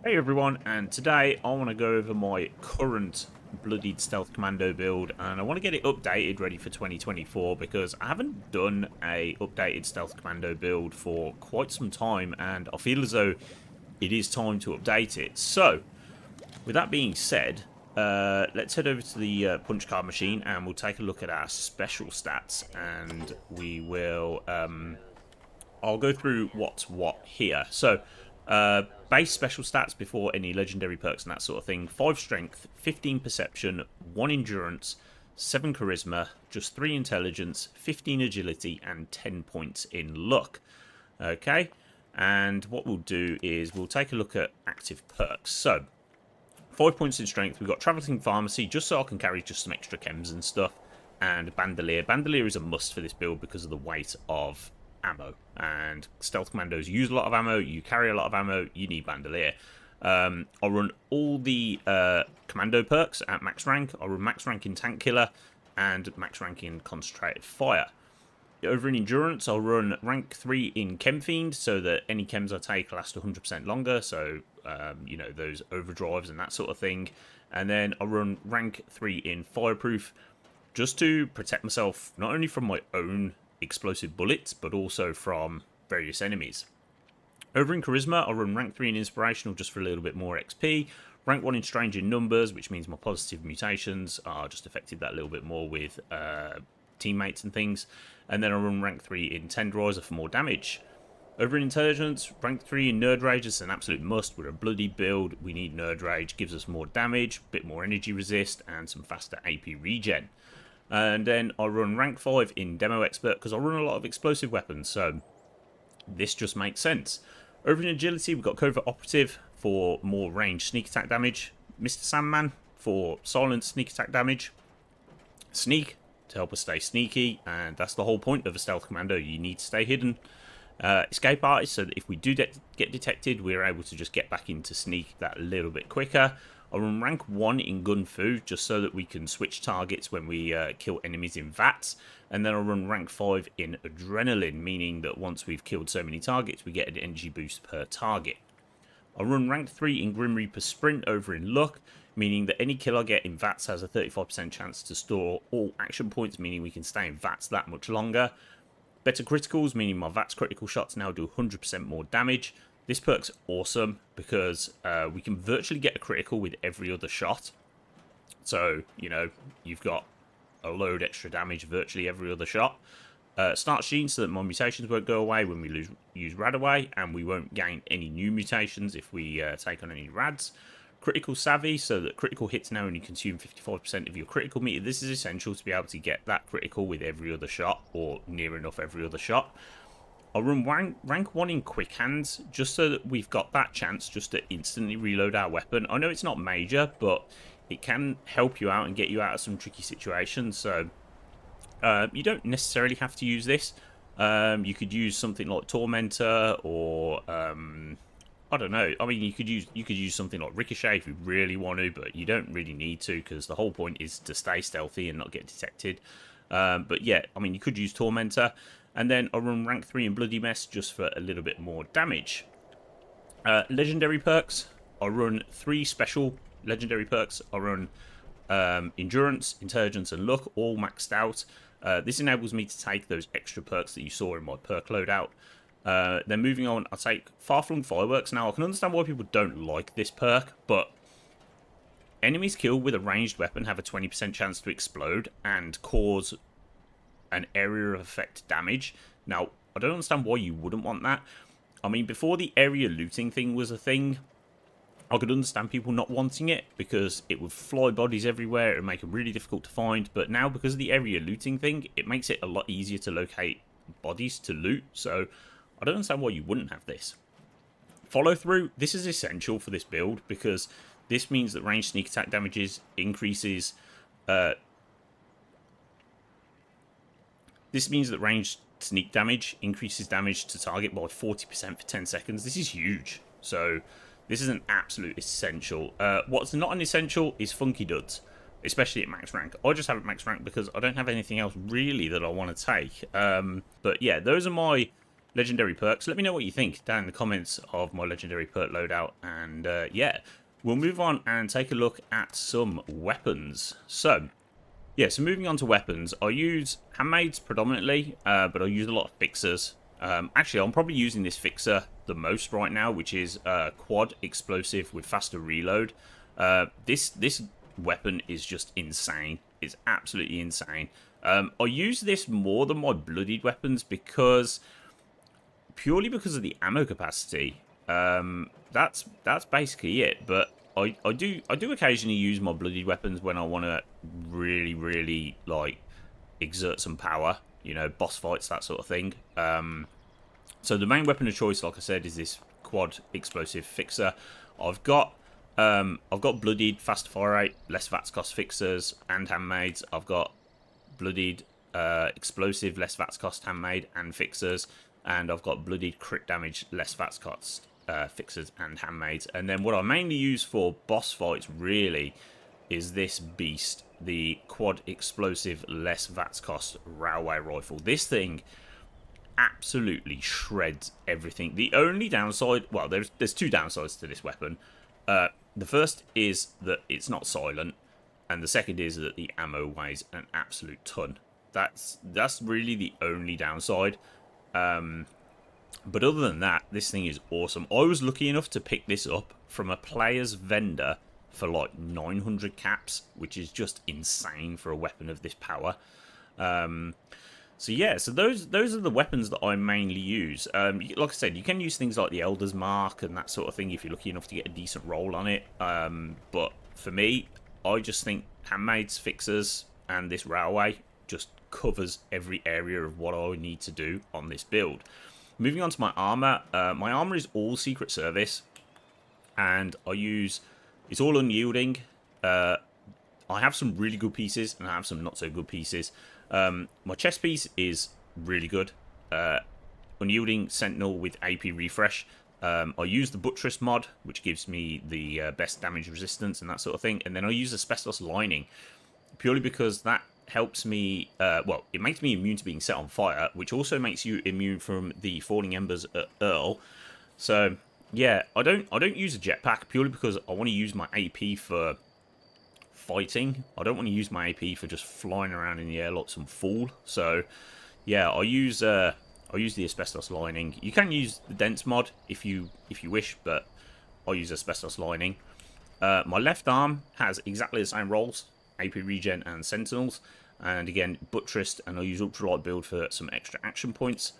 Hey everyone, and today I want to go over my current Bloodied Stealth Commando build, and I want to get it updated ready for 2024 because I haven't done a updated Stealth Commando build for quite some time, and I feel as though it is time to update it. So, with that being said, let's head over to the punch card machine and we'll take a look at our special stats, and we will I'll go through what's what here. So, base special stats before any legendary perks and that sort of thing. 5 strength, 15 perception, 1 endurance, 7 charisma, just 3 intelligence, 15 agility, and 10 points in luck. Okay, and what we'll do is we'll take a look at active perks. So, 5 points in strength, we've got Travelling Pharmacy, just so I can carry just some extra chems and stuff, and Bandolier. Bandolier is a must for this build because of the weight of ammo, and Stealth Commandos use a lot of ammo, you carry a lot of ammo, you need Bandolier. I'll run all the Commando perks at max rank. I'll run max rank in Tank Killer and max rank in Concentrated Fire. Over in Endurance, I'll run rank 3 in Chem Fiend, so that any chems I take last 100% longer, so, you know, those overdrives and that sort of thing. And then I'll run rank 3 in Fireproof, just to protect myself, not only from my own explosive bullets, but also from various enemies. Over in Charisma, I'll run rank 3 in Inspirational, just for a little bit more XP. Rank 1 in Strange in Numbers, which means my positive mutations are just affected that little bit more with teammates and things. And then I'll run rank 3 in Tenderizer for more damage. Over in Intelligence, rank 3 in Nerd Rage is an absolute must. We're a bloody build, we need Nerd Rage, gives us more damage, bit more energy resist, and some faster AP regen. And then I'll run rank 5 in Demo Expert because I'll run a lot of explosive weapons, so this just makes sense. Over in Agility, we've got Covert Operative for more ranged sneak attack damage, Mr. Sandman for silent sneak attack damage, Sneak to help us stay sneaky, and that's the whole point of a stealth commando. You need to stay hidden. Escape Artist, so that if we do get detected, we're able to just get back into sneak that little bit quicker. I'll run rank 1 in Gun Fu, just so that we can switch targets when we kill enemies in VATS. And then I'll run rank 5 in Adrenaline, meaning that once we've killed so many targets, we get an energy boost per target. I'll run rank 3 in Grim Reaper Sprint over in Luck, meaning that any kill I get in VATS has a 35% chance to store all action points, meaning we can stay in VATS that much longer. Better criticals, meaning my VATS critical shots now do 100% more damage. This perk's awesome because we can virtually get a critical with every other shot. So, you know, you've got a load extra damage virtually every other shot. Start Sheen, so that my mutations won't go away when we use Radaway, and we won't gain any new mutations if we take on any Rads. Critical Savvy, so that critical hits now only consume 55% of your critical meter. This is essential to be able to get that critical with every other shot, or near enough every other shot. I'll run rank 1 in Quick Hands, just so that we've got that chance just to instantly reload our weapon. I know it's not major, but it can help you out and get you out of some tricky situations, so you don't necessarily have to use this. You could use something like Tormentor, or I don't know. I mean, you could use something like Ricochet if you really want to, but you don't really need to, because the whole point is to stay stealthy and not get detected. But yeah, I mean, you could use Tormentor. And then I'll run rank 3 in Bloody Mess just for a little bit more damage. Legendary perks. I'll run 3 special legendary perks. I'll run Endurance, Intelligence, and Luck, all maxed out. This enables me to take those extra perks that you saw in my perk loadout. Then moving on, I'll take Far-Flung Fireworks. Now, I can understand why people don't like this perk, but enemies killed with a ranged weapon have a 20% chance to explode and cause an area of effect damage. Now, I don't understand why you wouldn't want that. I mean, before the area looting thing was a thing, I could understand people not wanting it, because it would fly bodies everywhere, it would make them really difficult to find. But now, because of the area looting thing, it makes it a lot easier to locate bodies to loot, so I don't understand why you wouldn't have this. Follow through, this is essential for this build, because this means that ranged sneak attack damages increases. This means that ranged sneak damage increases damage to target by 40% for 10 seconds. This is huge. So this is an absolute essential. What's not an essential is Funky Duds, especially at max rank. I just have it max rank because I don't have anything else really that I want to take. But yeah, those are my legendary perks. Let me know what you think down in the comments of my legendary perk loadout. And yeah, we'll move on and take a look at some weapons. So, yeah, so moving on to weapons, I use handmaids predominantly, but I use a lot of fixers. Actually, I'm probably using this fixer the most right now, which is quad explosive with faster reload. This weapon is just insane. It's absolutely insane. I use this more than my bloodied weapons purely because of the ammo capacity. That's basically it. But I do occasionally use my bloodied weapons when I want to really like exert some power. You know, boss fights, that sort of thing. So the main weapon of choice, like I said, is this quad explosive fixer. I've got bloodied, faster fire rate, less VATS cost fixers and handmaids. I've got bloodied explosive, less VATS cost handmade and fixers, and I've got bloodied crit damage, less VATS cost fixers and handmaids. And then what I mainly use for boss fights really is this beast, the quad explosive, less VATS cost railway rifle. This thing absolutely shreds everything. The only downside, well, there's two downsides to this weapon. The first is that it's not silent, and the second is that the ammo weighs an absolute ton. That's really the only downside. But other than that, this thing is awesome. I was lucky enough to pick this up from a player's vendor for like 900 caps, which is just insane for a weapon of this power. So yeah, so those are the weapons that I mainly use. Like I said, you can use things like the Elder's Mark and that sort of thing if you're lucky enough to get a decent roll on it. But for me, I just think handmaids, fixers, and this railway just covers every area of what I need to do on this build. Moving on to my armor. My armor is all Secret Service, and it's all unyielding. I have some really good pieces, and I have some not so good pieces. My chest piece is really good. Unyielding Sentinel with AP refresh. I use the Buttress mod, which gives me the best damage resistance and that sort of thing. And then I use Asbestos Lining, purely because that helps me, well, it makes me immune to being set on fire, which also makes you immune from the Falling Embers at Earl. So, yeah, I don't use a jetpack, purely because I want to use my AP for fighting. I don't want to use my AP for just flying around in the air like some fool. So, yeah, I use the Asbestos Lining. You can use the Dense mod if you wish, but I use Asbestos Lining. My left arm has exactly the same rolls, AP Regen and Sentinels, and again buttressed, and I'll use Ultralight Build for some extra action points.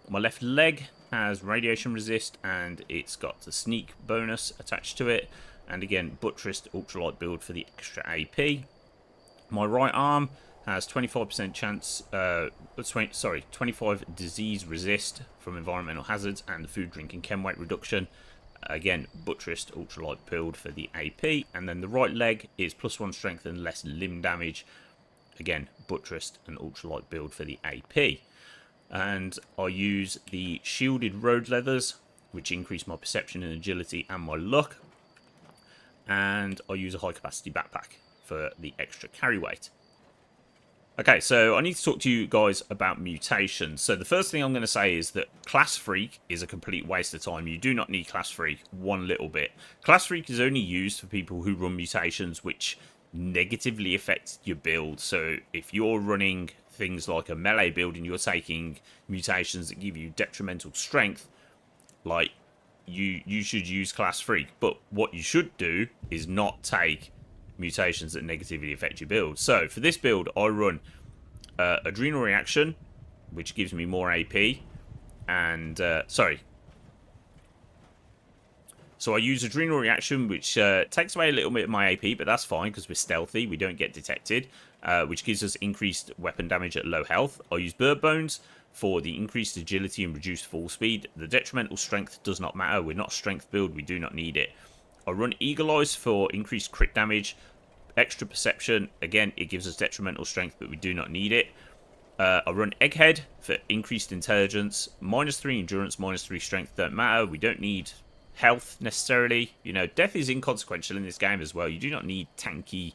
My left leg has Radiation Resist, and it's got the Sneak bonus attached to it, and again buttressed Ultralight Build for the extra AP. My right arm has 25% chance, 25 disease resist from environmental hazards and the food, drink, and chem weight reduction. Again, buttressed ultralight build for the AP, and then the right leg is +1 strength and less limb damage. Again, buttressed and ultralight build for the AP. And I use the shielded road leathers, which increase my perception and agility and my luck. And I use a high capacity backpack for the extra carry weight. Okay, so I need to talk to you guys about mutations. So the first thing I'm going to say is that Class Freak is a complete waste of time. You do not need Class Freak one little bit. Class Freak is only used for people who run mutations which negatively affect your build. So if you're running things like a melee build and you're taking mutations that give you detrimental strength, like you should use Class Freak. But what you should do is not take mutations that negatively affect your build. So for this build, I run Adrenal Reaction, which gives me more AP, and so I use Adrenal Reaction, which takes away a little bit of my AP, but that's fine because we're stealthy, we don't get detected, which gives us increased weapon damage at low health. I use Bird Bones for the increased agility and reduced fall speed. The detrimental strength does not matter. We're not a strength build, we do not need it. I run Eagle Eyes for increased crit damage, extra perception. Again, it gives us detrimental strength, but we do not need it. I run Egghead for increased intelligence, -3 endurance, -3 strength. Don't matter. We don't need health necessarily. You know, death is inconsequential in this game as well. You do not need tanky,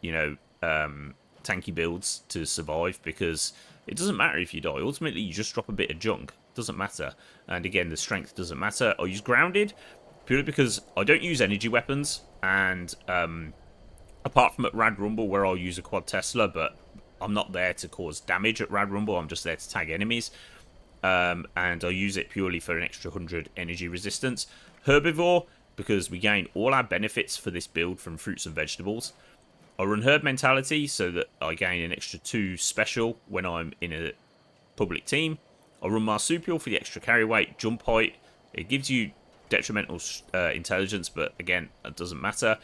tanky builds to survive, because it doesn't matter if you die. Ultimately, you just drop a bit of junk. Doesn't matter. And again, the strength doesn't matter. I'll use grounded purely because I don't use energy weapons, and apart from at Rad Rumble where I'll use a quad Tesla, but I'm not there to cause damage at Rad Rumble, I'm just there to tag enemies. And I'll use it purely for an extra 100 energy resistance. Herbivore, because we gain all our benefits for this build from fruits and vegetables. I run Herb Mentality so that I gain an extra 2 special when I'm in a public team. I run Marsupial for the extra carry weight, jump height. It gives you detrimental intelligence, but again, that doesn't matter.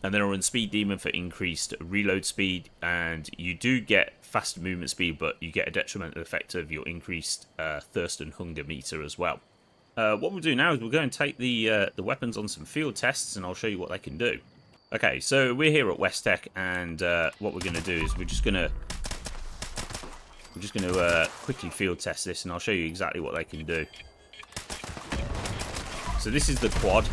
And then I run Speed Demon for increased reload speed, and you do get faster movement speed, but you get a detrimental effect of your increased thirst and hunger meter as well. What we'll do now is we'll go and take the weapons on some field tests, and I'll show you what they can do. Okay, so we're here at West Tech, and what we're going to do is we're just going to quickly field test this, and I'll show you exactly what they can do. So this is the quad.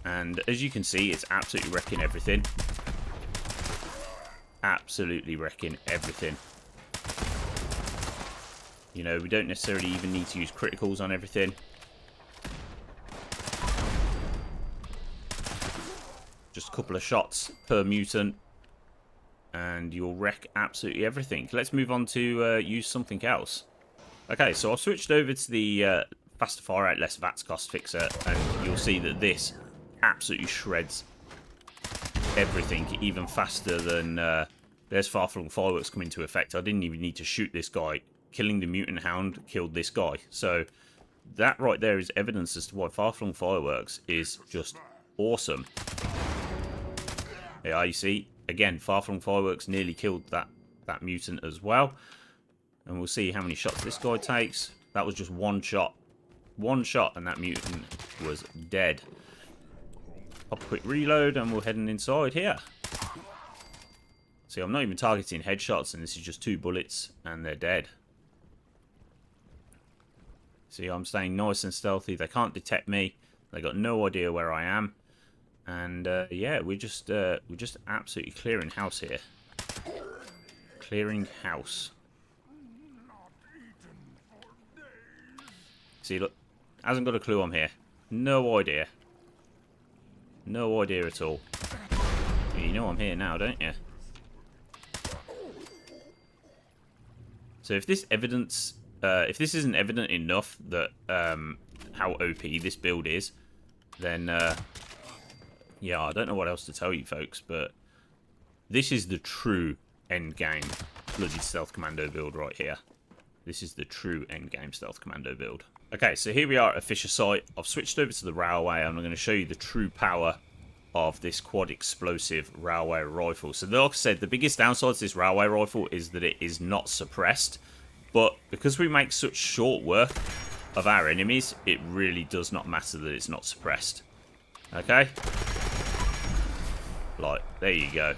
And as you can see, it's absolutely wrecking everything. Absolutely wrecking everything. You know, we don't necessarily even need to use criticals on everything. Just a couple of shots per mutant, and you'll wreck absolutely everything. Let's move on to use something else. Okay, so I've switched over to the faster fire rate, less VATS cost fixer, and you'll see that this absolutely shreds everything even faster than there's far-flung fireworks come into effect. I didn't even need to shoot this guy. Killing the mutant hound killed this guy. So that right there is evidence as to why far-flung fireworks is just awesome. Yeah, you see, again, far-flung fireworks nearly killed that mutant as well. And we'll see how many shots this guy takes. That was just one shot. One shot and that mutant was dead. Pop a quick reload and we're heading inside here. See, I'm not even targeting headshots, and this is just 2 bullets and they're dead. See, I'm staying nice and stealthy. They can't detect me. They got no idea where I am. And yeah, we're just absolutely clearing house here. Clearing house. See, look, hasn't got a clue I'm here. No idea. No idea at all. You know I'm here now, don't you? So if this evidence, if this isn't evident enough that how OP this build is, then yeah, I don't know what else to tell you, folks. But this is the true end game Bloodied Stealth Commando build right here. This is the true end game Stealth Commando build. Okay, so here we are at Fisher Site. I've switched over to the railway, and I'm going to show you the true power of this quad explosive railway rifle. So like I said, the biggest downside to this railway rifle is that it is not suppressed. But because we make such short work of our enemies, it really does not matter that it's not suppressed. Okay? Like, there you go.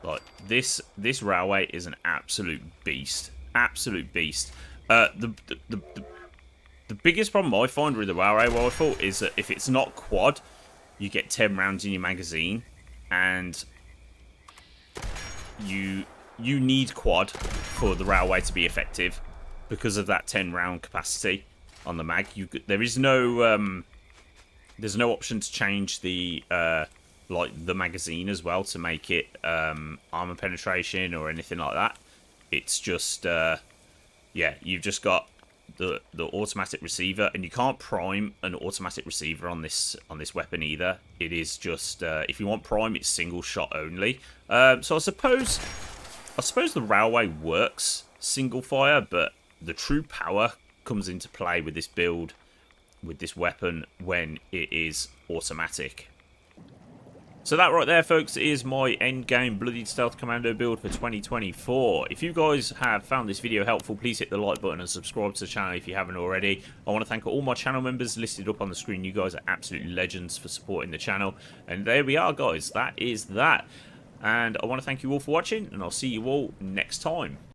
Like, this railway is an absolute beast. Absolute beast. The biggest problem I find with the railway rifle is that if it's not quad, you get 10 rounds in your magazine, and you need quad for the railway to be effective because of that 10 round capacity on the mag. There's no option to change the like the magazine as well to make it armor penetration or anything like that. It's just yeah, you've just got the automatic receiver, and you can't prime an automatic receiver on this weapon either. It is just if you want prime, it's single shot only. So I suppose the railway works single fire, but the true power comes into play with this build, with this weapon, when it is automatic. So that right there, folks, is my endgame Bloodied Stealth Commando build for 2024. If you guys have found this video helpful, please hit the like button and subscribe to the channel if you haven't already. I want to thank all my channel members listed up on the screen. You guys are absolute legends for supporting the channel. And there we are, guys. That is that. And I want to thank you all for watching, and I'll see you all next time.